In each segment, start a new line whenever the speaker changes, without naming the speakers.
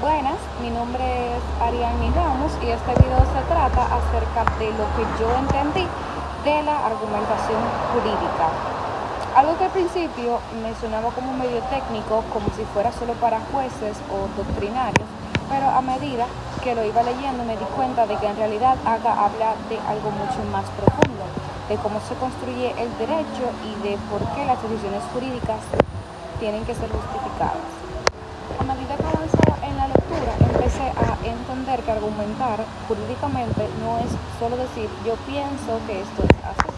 Buenas, mi nombre es Ariani Ramos y este video se trata acerca de lo que yo entendí de la argumentación jurídica. Algo que al principio me sonaba como medio técnico, como si fuera solo para jueces o doctrinarios, pero a medida que lo iba leyendo me di cuenta de que en realidad habla de algo mucho más profundo, de cómo se construye el derecho y de por qué las decisiones jurídicas tienen que ser justificadas. A medida que avanzaba en la lectura, empecé a entender que argumentar jurídicamente no es solo decir yo pienso que esto es así,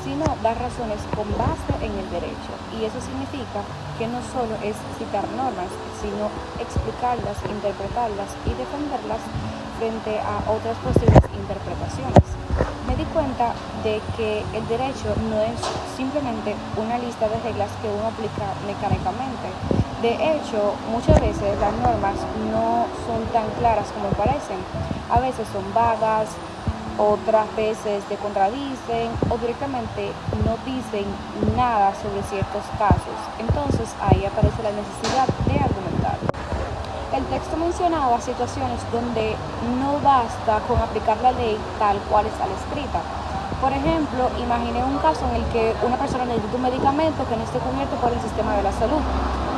sino dar razones con base en el derecho. Y eso significa que no solo es citar normas, sino explicarlas, interpretarlas y defenderlas frente a otras posibles interpretaciones. Me di cuenta de que el derecho no es simplemente una lista de reglas que uno aplica mecánicamente. De hecho, muchas veces las normas no son tan claras como parecen. A veces son vagas, otras veces te contradicen o directamente no dicen nada sobre ciertos casos. Entonces ahí aparece la necesidad de argumentar. El texto mencionaba situaciones donde no basta con aplicar la ley tal cual está escrita. Por ejemplo, imaginé un caso en el que una persona necesita un medicamento que no esté cubierto por el sistema de la salud.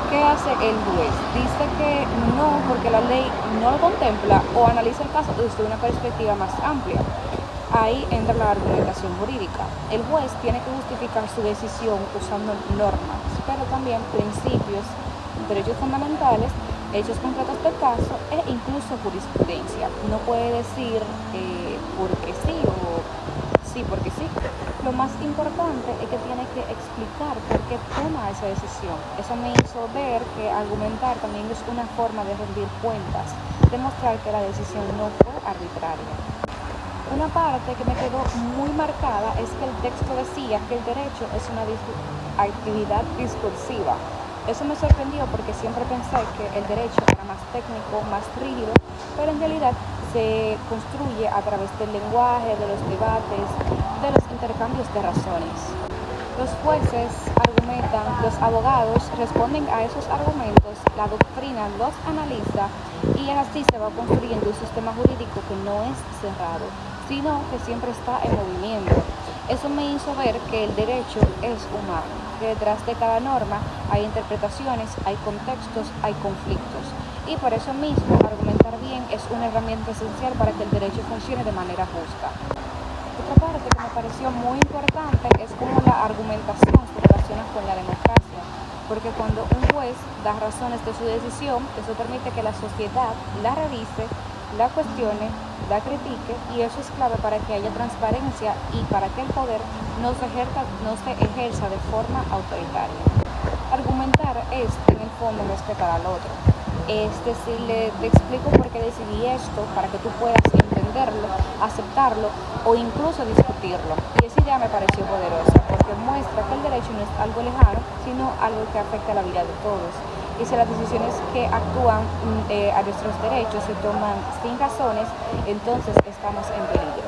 ¿Qué hace el juez? Dice que no, porque la ley no lo contempla o analiza el caso desde una perspectiva más amplia. Ahí entra la argumentación jurídica. El juez tiene que justificar su decisión usando normas, pero también principios, derechos fundamentales, hechos concretos del caso e incluso jurisprudencia. No puede decir porque sí o sí porque sí. Lo más importante es que tiene que explicar por qué toma esa decisión. Eso me hizo ver que argumentar también es una forma de rendir cuentas, demostrar que la decisión no fue arbitraria. Una parte que me quedó muy marcada es que el texto decía que el derecho es una actividad discursiva. Eso me sorprendió porque siempre pensé que el derecho era más técnico, más rígido, pero en realidad se construye a través del lenguaje, de los debates, de los intercambios de razones. Los jueces argumentan, los abogados responden a esos argumentos, la doctrina los analiza y así se va construyendo un sistema jurídico que no es cerrado, sino que siempre está en movimiento. Eso me hizo ver que el derecho es humano, que detrás de cada norma hay interpretaciones, hay contextos, hay conflictos. Y por eso mismo, argumentar bien es una herramienta esencial para que el derecho funcione de manera justa. Otra parte que me pareció muy importante es cómo la argumentación se relaciona con la democracia, porque cuando un juez da razones de su decisión, eso permite que la sociedad la revise, la cuestione, la critique, y eso es clave para que haya transparencia y para que el poder no se ejerza de forma autoritaria. Argumentar es, en el fondo, respetar al otro. Es decirle, te explico por qué decidí esto, para que tú puedas entenderlo, aceptarlo o incluso discutirlo. Y esa idea me pareció poderosa, porque muestra que el derecho no es algo lejano, sino algo que afecta la vida de todos. Y si las decisiones que actúan a nuestros derechos se toman sin razones, entonces estamos en peligro.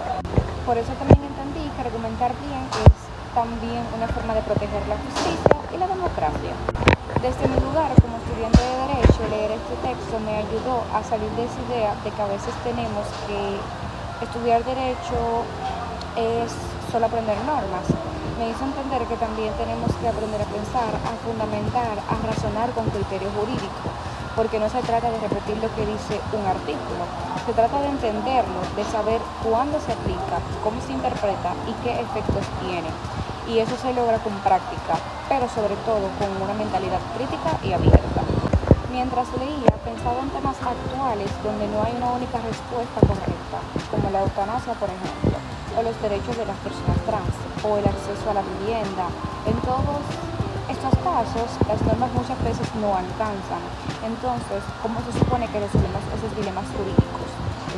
Por eso también entendí que argumentar bien es también una forma de proteger la justicia y la democracia. Desde mi lugar como estudiante de Derecho, leer este texto me ayudó a salir de esa idea de que a veces tenemos que estudiar Derecho es solo aprender normas. Me hizo entender que también tenemos que aprender a pensar, a fundamentar, a razonar con criterio jurídico, porque no se trata de repetir lo que dice un artículo, se trata de entenderlo, de saber cuándo se aplica, cómo se interpreta y qué efectos tiene. Y eso se logra con práctica, pero sobre todo con una mentalidad crítica y abierta. Mientras leía, pensaba en temas actuales donde no hay una única respuesta correcta, como la eutanasia, por ejemplo, o los derechos de las personas trans, o el acceso a la vivienda. En todos estos casos, las normas muchas veces no alcanzan. Entonces, ¿cómo se supone que resolvemos esos dilemas jurídicos?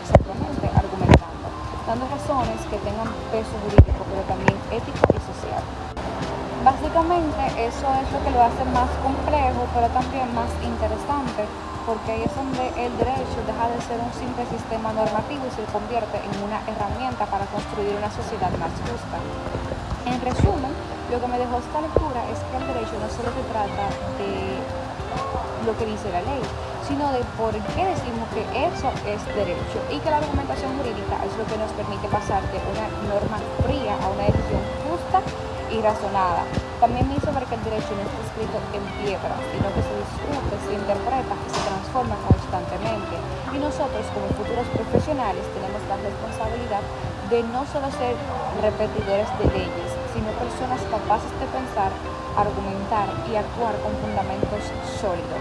Exactamente, argumentando, dando razones que tengan peso jurídico, pero también ético y social. Básicamente eso es lo que lo hace más complejo, pero también más interesante, porque ahí es donde el derecho deja de ser un simple sistema normativo y se convierte en una herramienta para construir una sociedad más justa. En resumen, lo que me dejó esta lectura es que el derecho no solo se trata de lo que dice la ley, sino de por qué decimos que eso es derecho, y que la argumentación jurídica es lo que nos permite pasar de una norma fría a una decisión justa y razonada. También me hizo ver que el derecho no está escrito en piedra, sino que se discute, se interpreta y se transforma constantemente. Y nosotros, como futuros profesionales, tenemos la responsabilidad de no solo ser repetidores de leyes, sino personas capaces de pensar, argumentar y actuar con fundamentos sólidos.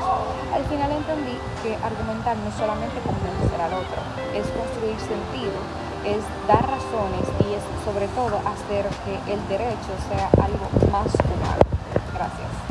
Al final entendí que argumentar no es solamente convencer al otro, es construir sentido, es dar razones y es sobre todo hacer que el derecho sea algo más humano. Gracias.